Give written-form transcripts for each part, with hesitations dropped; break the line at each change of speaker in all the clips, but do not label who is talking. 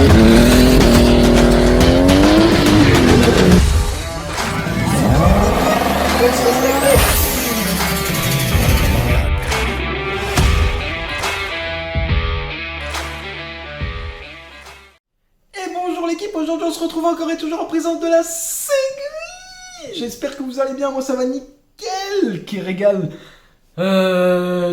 Et bonjour l'équipe, aujourd'hui on se retrouve encore et toujours en présence de la Segri. J'espère que vous allez bien, moi ça va nickel, qui régale.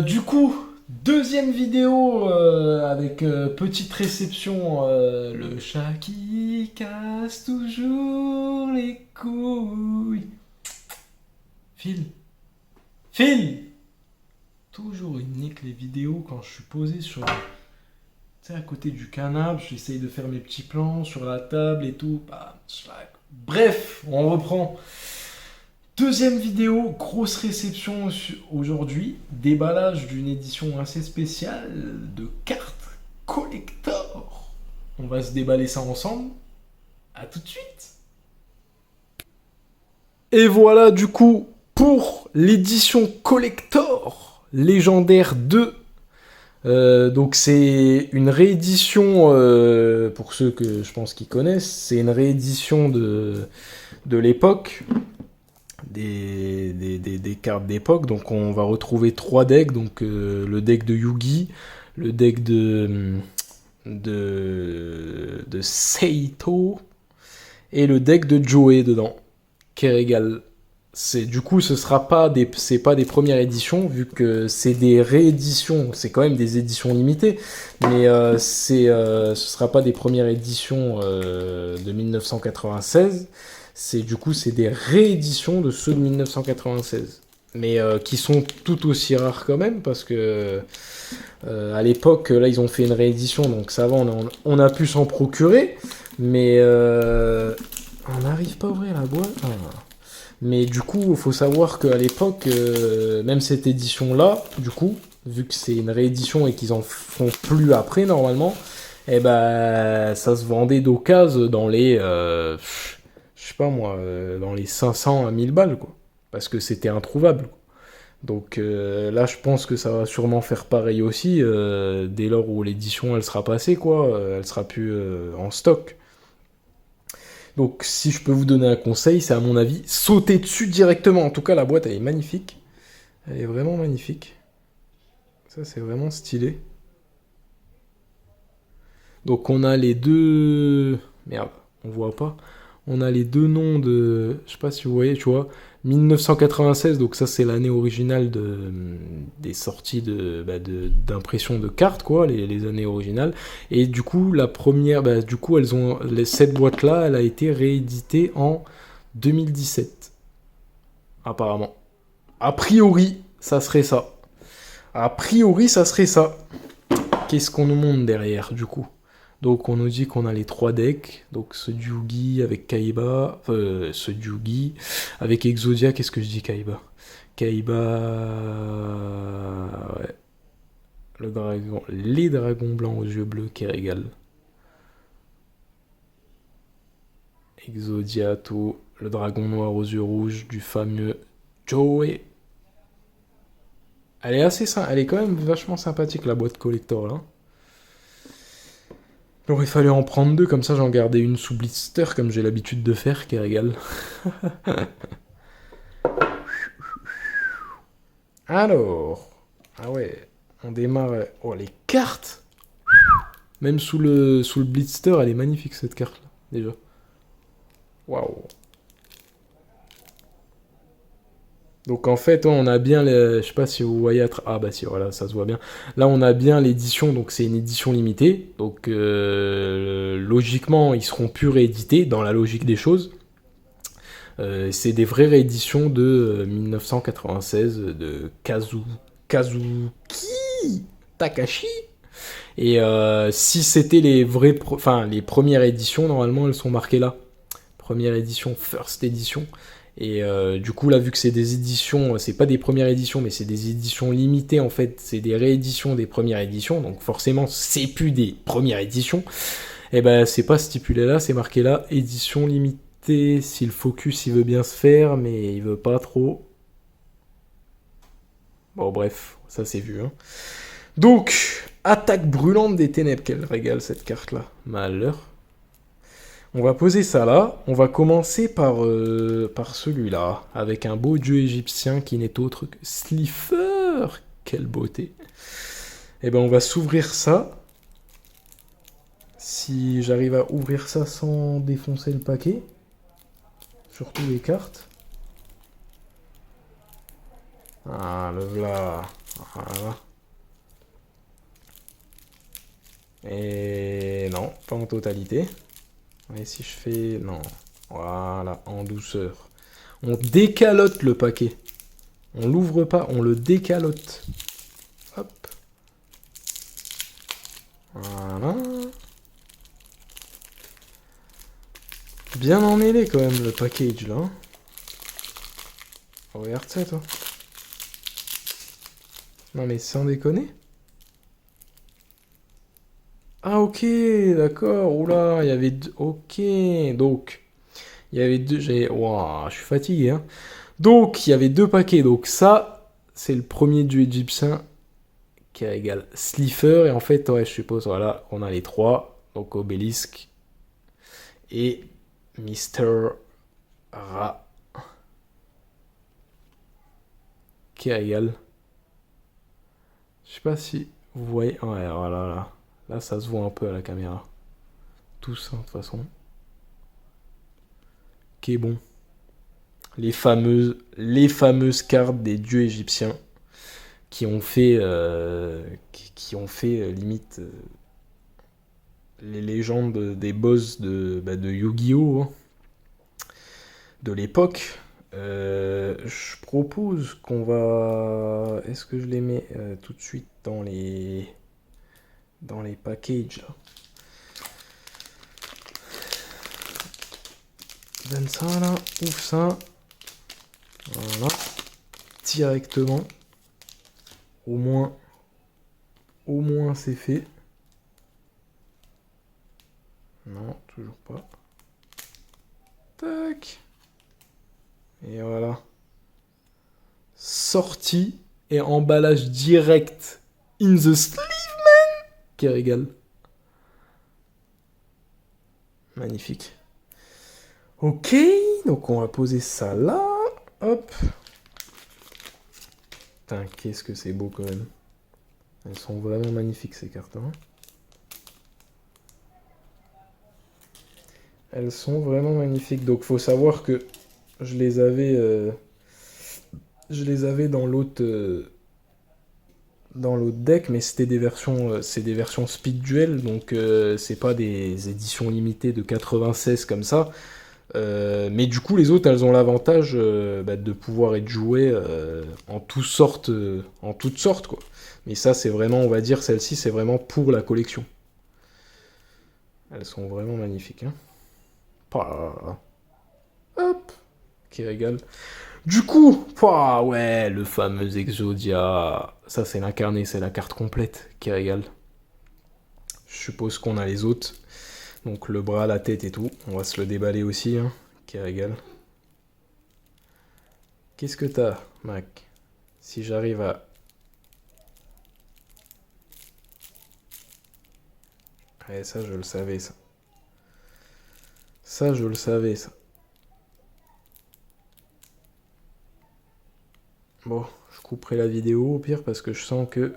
Du coup, deuxième vidéo avec petite réception, le chat qui casse toujours les couilles. Phil, toujours il nique les vidéos quand je suis posé sur... Tu sais, à côté du canapé, j'essaye de faire mes petits plans sur la table et tout. Bref, on reprend. Deuxième vidéo, grosse réception aujourd'hui. Déballage d'une édition assez spéciale de cartes collector. On va se déballer ça ensemble. À tout de suite. Et voilà du coup pour l'édition collector légendaire 2. Donc c'est une réédition, pour ceux que je pense qu'ils connaissent, c'est une réédition de l'époque, des cartes d'époque. Donc on va retrouver 3 decks, donc le deck de Yugi, le deck de Seito et le deck de Joey dedans, qui régale. Du coup, c'est pas des premières éditions, vu que c'est des rééditions, c'est quand même des éditions limitées, mais ce sera pas des premières éditions de 1996, c'est des rééditions de ceux de 1996, mais qui sont tout aussi rares quand même, parce que à l'époque, là, ils ont fait une réédition, donc ça va, on a pu s'en procurer, mais on n'arrive pas à ouvrir la boîte. Mais du coup, il faut savoir qu'à l'époque, même cette édition-là, du coup, vu que c'est une réédition et qu'ils en font plus après normalement, eh ben, ça se vendait d'occasion dans les, je sais pas moi, dans les 500 à 1000 balles, quoi. Parce que c'était introuvable, quoi. Donc là, je pense que ça va sûrement faire pareil aussi, dès lors où l'édition, elle sera passée, quoi. Elle sera plus en stock. Donc si je peux vous donner un conseil, c'est à mon avis, sauter dessus directement. En tout cas, la boîte, elle est magnifique. Elle est vraiment magnifique. Ça, c'est vraiment stylé. Donc on a les deux... Merde, on voit pas. On a les deux noms de... Je sais pas si vous voyez, tu vois. 1996, donc ça c'est l'année originale des sorties d'impression de cartes, quoi, les années originales. Et du coup, la première, du coup, cette boîte-là, elle a été rééditée en 2017. Apparemment. A priori, ça serait ça. A priori, ça serait ça. Qu'est-ce qu'on nous montre derrière, du coup? Donc on nous dit qu'on a les 3 decks, donc ce Yugi avec Kaiba, ce Yugi avec Exodia, qu'est-ce que je dis Kaiba? Kaiba, ouais, les dragons blancs aux yeux bleus qui régalent. Exodia, tout, le dragon noir aux yeux rouges du fameux Joey. Elle est quand même vachement sympathique la boîte collector là. Il aurait fallu en prendre 2, comme ça j'en gardais une sous blister, comme j'ai l'habitude de faire, qui régale. Alors, ah ouais, on démarre... Oh, les cartes! Même sous le blister, elle est magnifique cette carte-là, déjà. Waouh! Donc en fait, on a bien, je sais pas si vous voyez, ah bah si, voilà, ça se voit bien. Là, on a bien l'édition, donc c'est une édition limitée. Donc logiquement, ils seront plus réédités dans la logique des choses. C'est des vraies rééditions de 1996 de Kazuki Takashi. Et si c'était les les premières éditions, normalement, elles sont marquées là. Première édition, first edition. Et du coup là, vu que c'est des éditions, c'est pas des premières éditions, mais c'est des éditions limitées en fait, c'est des rééditions des premières éditions, donc forcément c'est plus des premières éditions. Et ben c'est pas stipulé là, c'est marqué là, édition limitée, si le focus il veut bien se faire, mais il veut pas trop. Bon bref, ça c'est vu, hein. Donc, attaque brûlante des ténèbres. Quel régal cette carte-là. Malheur. On va poser ça là. On va commencer par celui-là. Avec un beau dieu égyptien qui n'est autre que Slifer. Quelle beauté. Et ben on va s'ouvrir ça. Si j'arrive à ouvrir ça sans défoncer le paquet. Surtout les cartes. Ah, le voilà. Voilà. Et non, pas en totalité. Et si je fais... Non. Voilà, en douceur. On décalote le paquet. On l'ouvre pas, on le décalote. Hop. Voilà. Bien emmêlé quand même le package là. Regarde ça toi. Non mais sans déconner. Ah ok, d'accord. Oula, il y avait deux... Ok, donc... Il y avait deux... Ouah, je suis fatigué, hein. Donc, il y avait deux paquets. Donc ça, c'est le premier dieu égyptien qui égale Slifer. Et en fait, ouais, je suppose, voilà, on a les trois. Donc Obélisque et Mister Ra. Qui égale... Je sais pas si vous voyez... Ouais, voilà, là. Là, ça se voit un peu à la caméra. Tous, hein, de toute façon. Qui est bon. Les fameuses cartes des dieux égyptiens qui ont fait, limite les légendes des boss de Yu-Gi-Oh! Hein, de l'époque. Je propose qu'on va... Est-ce que je les mets tout de suite dans les packages là. Donne ça là, ouvre ça. Voilà. Directement. Au moins c'est fait. Non, toujours pas. Tac. Et voilà. Sortie et emballage direct. In the sleeve, man. Qui régale. Magnifique. Ok, donc on va poser ça là. Hop. Putain, qu'est-ce que c'est beau quand même. Elles sont vraiment magnifiques ces cartes. Hein. Elles sont vraiment magnifiques. Donc faut savoir que je les avais dans l'autre deck, mais c'était des versions c'est des versions Speed Duel, donc c'est pas des éditions limitées de 96 comme ça. Mais du coup, les autres, elles ont l'avantage de pouvoir être jouées en toutes sortes, quoi. Mais ça, c'est vraiment, on va dire, celle-ci, c'est vraiment pour la collection. Elles sont vraiment magnifiques. Hein. Hop, qui régale. Du coup, ouais, le fameux Exodia. Ça, c'est l'incarné, c'est la carte complète qui régale. Je suppose qu'on a les autres. Donc le bras, la tête et tout. On va se le déballer aussi, hein, qui régale. Qu'est-ce que t'as, Mac? Si j'arrive à... Ouais, ça, je le savais, ça. Ça, je le savais, ça. Bon, je couperai la vidéo au pire parce que je sens que...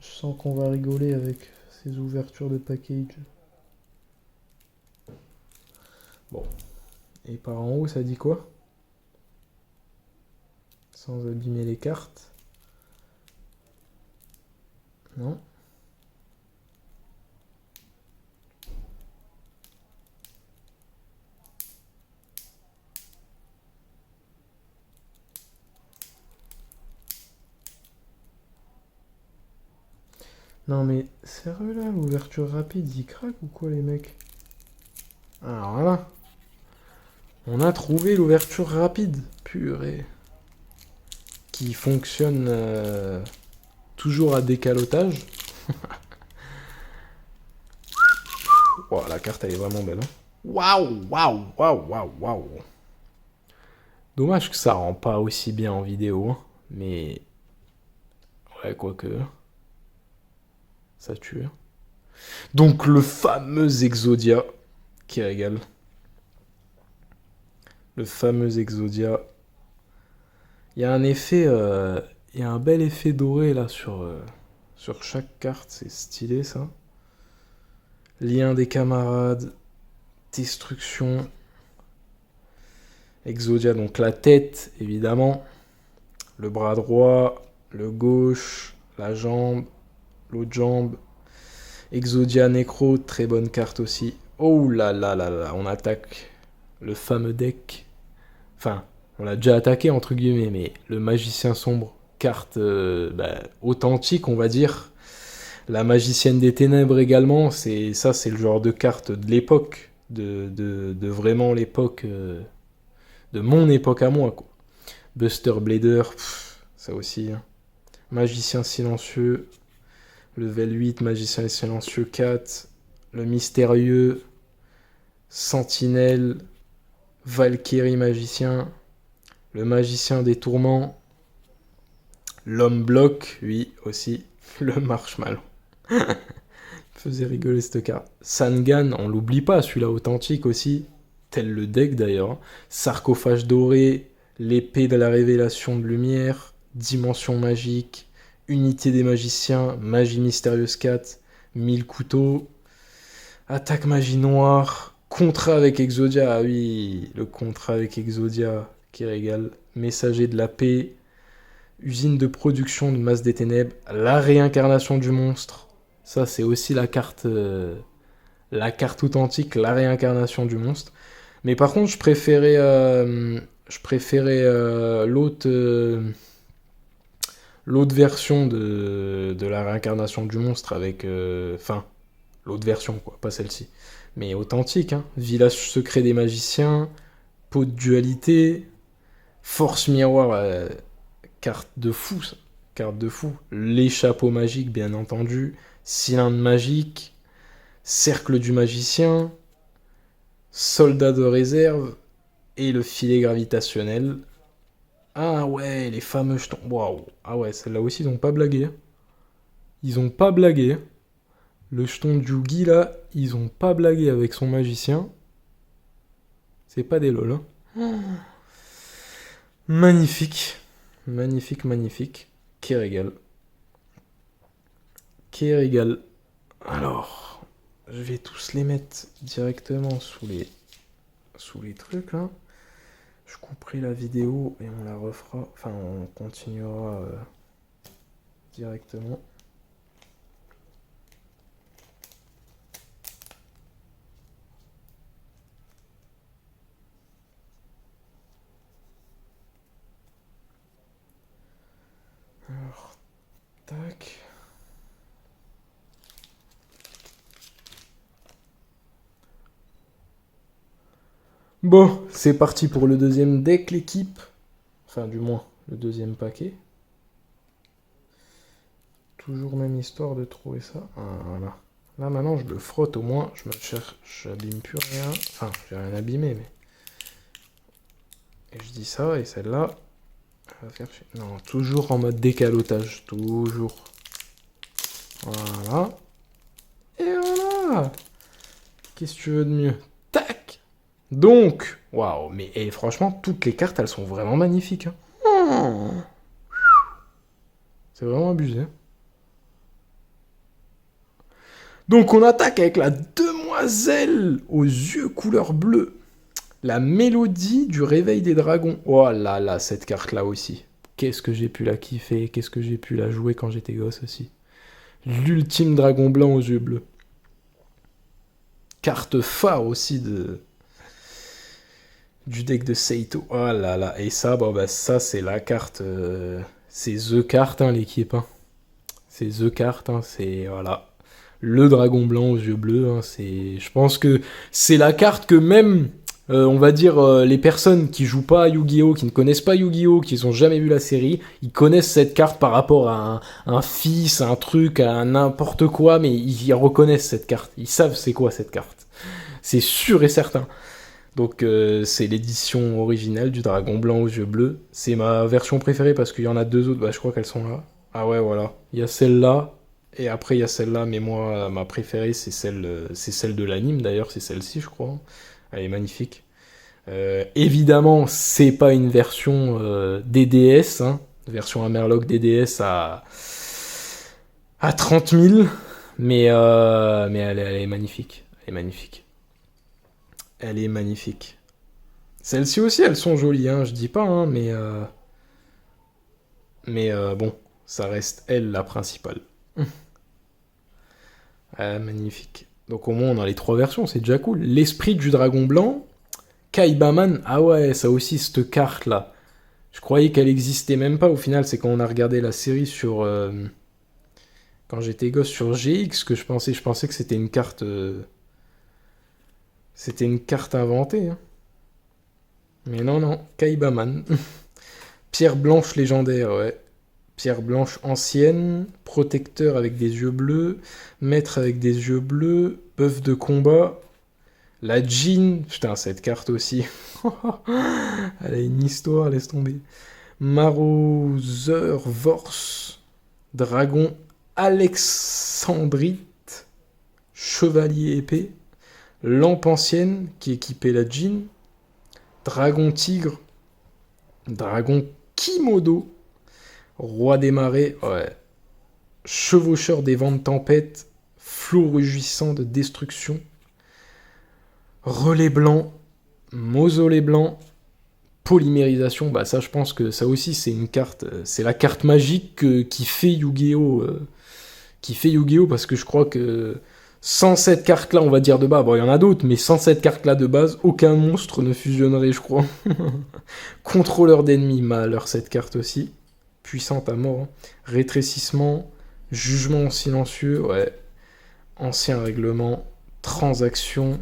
Je sens qu'on va rigoler avec ces ouvertures de package. Bon. Et par en haut, ça dit quoi? Sans abîmer les cartes. Non. Non mais, sérieux là, l'ouverture rapide, il craque ou quoi les mecs? Alors voilà. On a trouvé l'ouverture rapide, purée. Qui fonctionne toujours à décalotage. Wow, la carte elle est vraiment belle. Hein. Waouh, waouh, waouh, waouh, waouh. Dommage que ça rend pas aussi bien en vidéo, hein. Mais Ouais, quoique. Ça tue. Donc le fameux Exodia qui régale. Le fameux Exodia. Il y a un effet. Il y a un bel effet doré là sur chaque carte. C'est stylé ça. Lien des camarades. Destruction. Exodia, donc la tête évidemment. Le bras droit. Le gauche. La jambe. L'autre jambe. Exodia Necro, très bonne carte aussi. Oh là là là là, on attaque le fameux deck. Enfin, on l'a déjà attaqué entre guillemets, mais le Magicien Sombre, carte authentique, on va dire. La Magicienne des Ténèbres également, c'est le genre de carte de l'époque, de vraiment l'époque, de mon époque à moi, quoi. Buster Blader, ça aussi. Hein. Magicien Silencieux, Level 8, Magicien Silencieux 4, le Mystérieux, Sentinelle, Valkyrie Magicien, le Magicien des Tourments, l'Homme Bloc, oui, aussi, le Marshmallow. Faisait rigoler cette carte. Sangan, on l'oublie pas, celui-là authentique aussi, tel le deck d'ailleurs. Sarcophage doré, l'épée de la révélation de lumière, Dimension magique, Unité des magiciens, Magie mystérieuse 4, 1000 couteaux, Attaque magie noire, contrat avec Exodia, ah oui, le contrat avec Exodia qui régale, Messager de la paix, Usine de production de masse des ténèbres, la réincarnation du monstre, ça c'est aussi la carte authentique, la réincarnation du monstre. Mais par contre, je préférais l'autre version de la réincarnation du monstre avec... Enfin, l'autre version, quoi, pas celle-ci. Mais authentique, hein. Village secret des magiciens, pot de dualité, force miroir, carte de fou, ça. Carte de fou. Les chapeaux magiques, bien entendu. Cylindre magique, cercle du magicien, soldat de réserve et le filet gravitationnel. Ah ouais, les fameux jetons. Waouh. Ah ouais, celle-là aussi, ils ont pas blagué. Hein. Ils ont pas blagué. Hein. Le jeton de Yugi, là, ils ont pas blagué avec son magicien. C'est pas des lol. Hein. Magnifique. Magnifique, magnifique. Qui régale. Qui régale. Alors, je vais tous les mettre directement sous les trucs, là. Je couperai la vidéo et on la refera. Enfin, on continuera directement. Alors, tac. Bon, c'est parti pour le deuxième deck, l'équipe. Enfin, du moins, le deuxième paquet. Toujours même histoire de trouver ça. Ah, voilà. Là, maintenant, je le frotte au moins. Je me cherche, j'abîme plus rien. Enfin, j'ai rien abîmé, mais... Et je dis ça, et celle-là... Elle va faire... Non, toujours en mode décalotage. Toujours. Voilà. Et voilà. Qu'est-ce que tu veux de mieux? Tac. Donc, waouh, mais et franchement, toutes les cartes, elles sont vraiment magnifiques. Hein. C'est vraiment abusé. Hein. Donc, on attaque avec la demoiselle aux yeux couleur bleue. La mélodie du réveil des dragons. Oh là là, cette carte-là aussi. Qu'est-ce que j'ai pu la kiffer, qu'est-ce que j'ai pu la jouer quand j'étais gosse aussi. L'ultime dragon blanc aux yeux bleus. Carte phare aussi du deck de Seito. Oh là là, et ça, bon bah ça c'est la carte, c'est The Carte hein, l'équipe. Hein. C'est The Carte, hein, c'est voilà. Le dragon blanc aux yeux bleus, hein, c'est, je pense que c'est la carte que même, on va dire, les personnes qui jouent pas à Yu-Gi-Oh, qui ne connaissent pas Yu-Gi-Oh, qui n'ont jamais vu la série, ils connaissent cette carte par rapport à un fils, à un truc, à n'importe quoi, mais ils reconnaissent cette carte. Ils savent c'est quoi cette carte. C'est sûr et certain. Donc c'est l'édition originale du dragon blanc aux yeux bleus. C'est ma version préférée parce qu'il y en a deux autres, bah, je crois qu'elles sont là. Ah ouais, voilà. Il y a celle-là, et après il y a celle-là, mais moi, ma préférée, c'est celle de l'anime d'ailleurs, c'est celle-ci, je crois. Elle est magnifique. Évidemment, c'est pas une version DDS, hein, version Hammerlock DDS à 30 000, mais elle est magnifique. Elle est magnifique. Elle est magnifique. Celles-ci aussi, elles sont jolies, hein, je dis pas, hein, mais bon, ça reste elle la principale. Ah, magnifique. Donc au moins on a les trois versions, c'est déjà cool. L'esprit du dragon blanc, Kaibaman, ah ouais, ça aussi, cette carte là. Je croyais qu'elle existait même pas, au final, c'est quand on a regardé la série sur. Quand j'étais gosse sur GX que je pensais que c'était une carte. C'était une carte inventée, hein. Mais non, non, Kaibaman. Pierre blanche légendaire, ouais. Pierre blanche ancienne, protecteur avec des yeux bleus, maître avec des yeux bleus, bœuf de combat, la Jean, putain cette carte aussi, elle a une histoire, laisse tomber. Marauser Vorse, dragon Alexandrite, chevalier épée, lampe ancienne qui équipait la Jean, dragon tigre, dragon Kimodo, roi des marais, ouais, chevaucheur des vents de tempête, flot rugissant de destruction, relais blanc, mausolée blanc, polymérisation, bah ça je pense que ça aussi c'est une carte, c'est la carte magique qui fait Yu-Gi-Oh! Parce que je crois que sans cette carte là on va dire de base, bon il y en a d'autres, mais sans cette carte là de base, aucun monstre ne fusionnerait je crois. Contrôleur d'ennemis, malheur cette carte aussi, puissante à mort, hein. Rétrécissement, jugement silencieux, ouais, ancien règlement, transaction,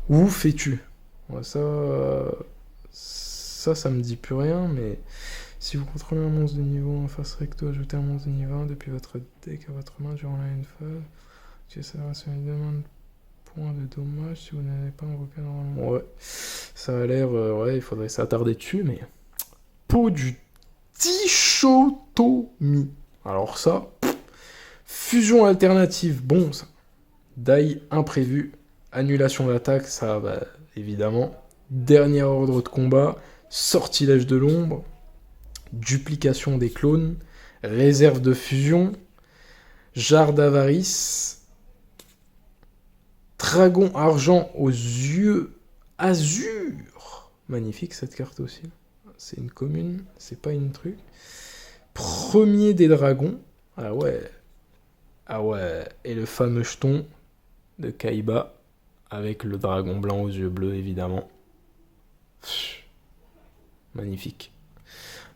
où fais-tu? Ouais, ça me dit plus rien, mais si vous contrôlez un monstre de niveau en face recto, ajoutez un monstre de niveau 1 depuis votre deck à votre main durant la une phase. Que ça va sur une demande point de dommage si vous n'avez pas invoqué normalement. Ouais, ça a l'air, ouais, il faudrait s'attarder dessus, mais peau du dichotomie. Alors ça, fusion alternative, bon ça. Die imprévu, annulation d'attaque, ça bah, évidemment. Dernier ordre de combat, sortilège de l'ombre, duplication des clones, réserve de fusion, jarre d'avarice, dragon argent aux yeux azur. Magnifique cette carte aussi. C'est une commune, c'est pas une truc. Premier des dragons. Ah ouais. Ah ouais. Et le fameux jeton de Kaiba avec le dragon blanc aux yeux bleus évidemment. Magnifique.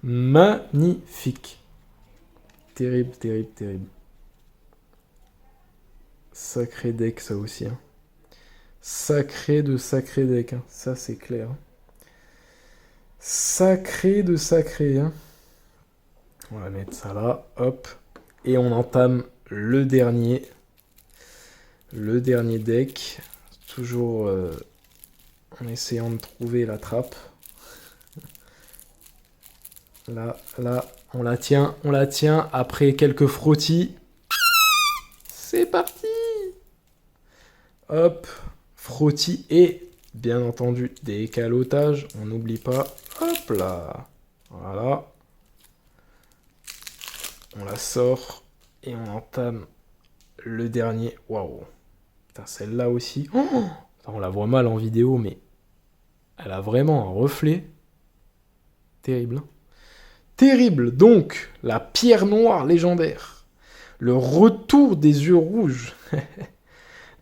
Magnifique. Terrible, terrible, terrible. Sacré deck ça aussi, hein. Sacré de sacré deck, hein. Ça c'est clair. Sacré de sacré, hein. On va mettre ça là, hop. Et on entame le dernier deck. Toujours en essayant de trouver la trappe. Là, on la tient après quelques frottis. C'est parti. Hop, frottis et bien entendu décalotage. On n'oublie pas. Hop là. Voilà. On la sort et on entame le dernier. Waouh. Putain, celle-là aussi. Oh, on la voit mal en vidéo, mais elle a vraiment un reflet. Terrible, hein. Terrible. Donc, la pierre noire légendaire. Le retour des yeux rouges.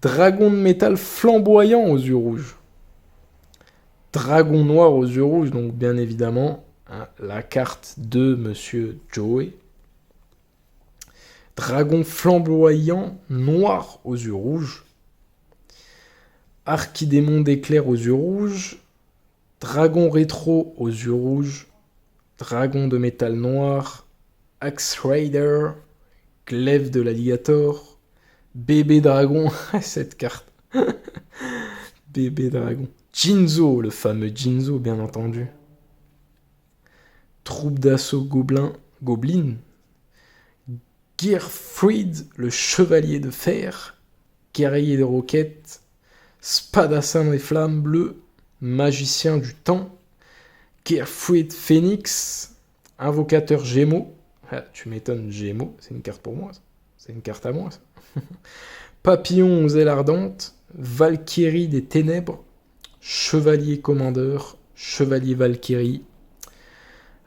Dragon de métal flamboyant aux yeux rouges. Dragon noir aux yeux rouges, donc bien évidemment, hein, la carte de Monsieur Joey. Dragon flamboyant noir aux yeux rouges. Archidémon d'éclair aux yeux rouges. Dragon rétro aux yeux rouges. Dragon de métal noir. Axe Raider. Glaive de l'alligator. Bébé dragon. Cette carte. Bébé dragon. Jinzo, le fameux Jinzo, bien entendu. Troupe d'assaut gobelin. Gearfried, le chevalier de fer, guerrier de roquettes, spadassin des flammes bleues, magicien du temps, Gearfried Phoenix, invocateur Gémeaux. Ah, tu m'étonnes, Gémeaux, c'est une carte pour moi, ça. C'est une carte à moi, ça. Papillon aux ailes ardentes, Valkyrie des ténèbres, chevalier commandeur, chevalier Valkyrie.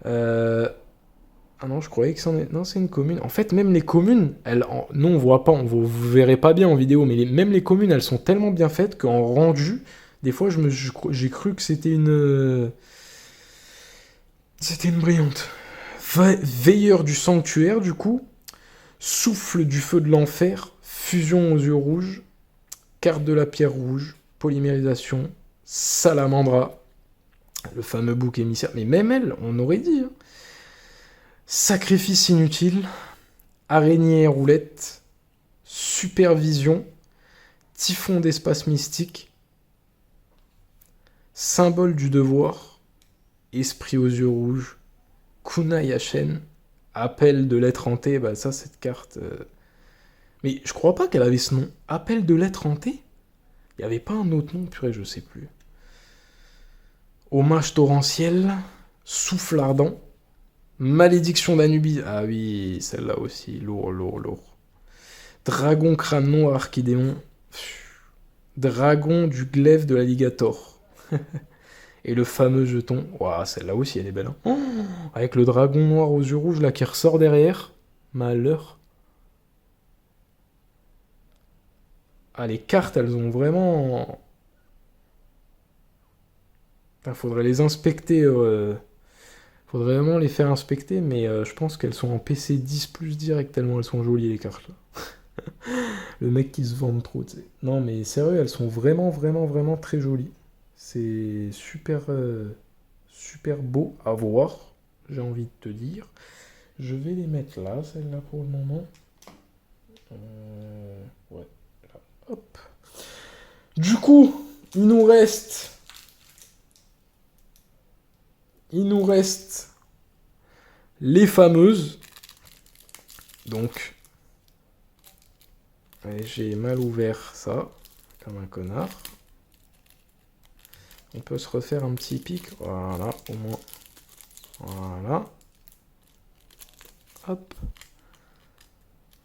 Ah non, je croyais que c'en est... Non, c'est une commune. En fait, même les communes, non, on voit pas, vous verrez pas bien en vidéo, mais même les communes, elles sont tellement bien faites qu'en rendu, des fois, j'ai cru que c'était une... C'était une brillante. Veilleur du sanctuaire, du coup. Souffle du feu de l'enfer. Fusion aux yeux rouges. Carte de la pierre rouge. Polymérisation. Salamandra. Le fameux bouc émissaire. Mais même elle, on aurait dit. Hein. Sacrifice inutile. Araignée et roulette. Supervision. Typhon d'espace mystique. Symbole du devoir. Esprit aux yeux rouges, Kunai Hachen, Appel de l'être hanté, bah ça, cette carte... Mais je crois pas qu'elle avait ce nom. Appel de l'être hanté. Il y avait pas un autre nom, purée, je sais plus. Hommage torrentiel, Souffle ardent, Malédiction d'Anubis. Ah oui, celle-là aussi, lourd. Dragon crâne noir Archidéon, Dragon du glaive de l'alligator. Et le fameux jeton. Ouah, celle-là aussi, elle est belle. Hein. Oh, avec le dragon noir aux yeux rouges, là, qui ressort derrière. Malheur. Ah, les cartes, elles ont vraiment... Enfin, faudrait les inspecter. Faudrait vraiment les faire inspecter, mais je pense qu'elles sont en PC 10+ direct, tellement elles sont jolies, les cartes, là. Le mec qui se vante trop, tu sais. Non, mais sérieux, elles sont vraiment très jolies. C'est super beau à voir, j'ai envie de te dire. Je vais les mettre là, celles-là pour le moment. Ouais, là, hop. Du coup, il nous reste les fameuses. Donc, allez, j'ai mal ouvert ça, comme un connard. On peut se refaire un petit pic. Voilà, au moins. Voilà. Hop.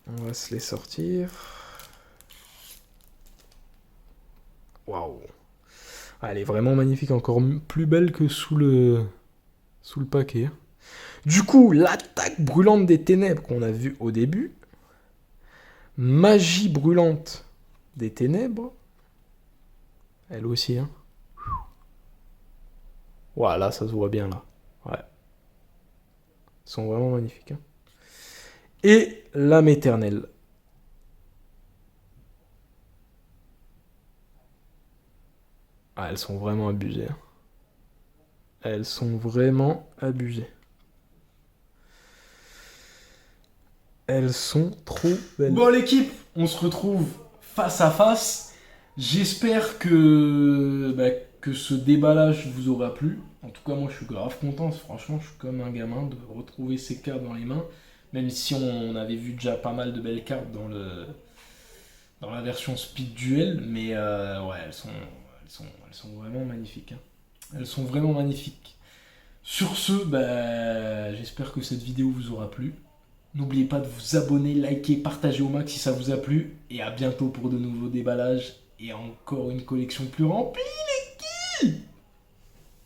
On va se les sortir. Waouh. Elle est vraiment magnifique. Encore plus belle que sous le paquet. Du coup, l'attaque brûlante des ténèbres qu'on a vue au début. Magie brûlante des ténèbres. Elle aussi, hein. Voilà, ça se voit bien là. Ouais. Ils sont vraiment magnifiques. Hein. Et l'âme éternelle. Ah, elles sont vraiment abusées. Hein. Elles sont vraiment abusées. Elles sont trop belles. Bon l'équipe, on se retrouve face à face. J'espère que ce déballage vous aura plu. En tout cas, moi, je suis grave content. Franchement, je suis comme un gamin de retrouver ces cartes dans les mains. Même si on avait vu déjà pas mal de belles cartes dans la version Speed Duel. Mais ouais, elles sont vraiment magnifiques. Hein. Elles sont vraiment magnifiques. Sur ce, j'espère que cette vidéo vous aura plu. N'oubliez pas de vous abonner, liker, partager au max si ça vous a plu. Et à bientôt pour de nouveaux déballages. Et encore une collection plus remplie, les kills!